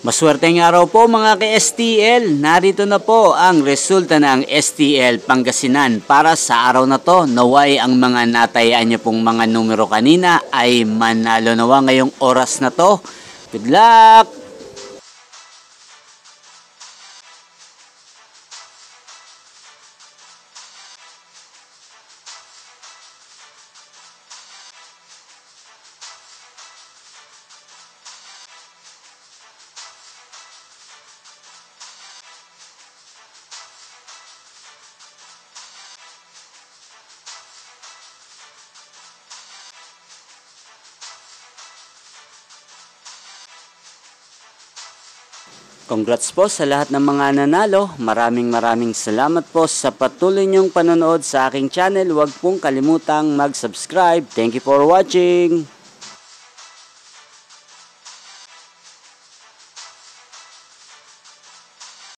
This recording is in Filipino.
Maswerteng araw po mga ka-STL. Narito na po ang resulta ng STL Pangasinan para sa araw na to. Naway ang mga natayaan niyo pong mga numero kanina ay manalo nawa ngayong oras na to. Good luck! Congrats po sa lahat ng mga nanalo. Maraming salamat po sa patuloy niyong panonood sa aking channel. Huwag pong kalimutang mag-subscribe. Thank you for watching.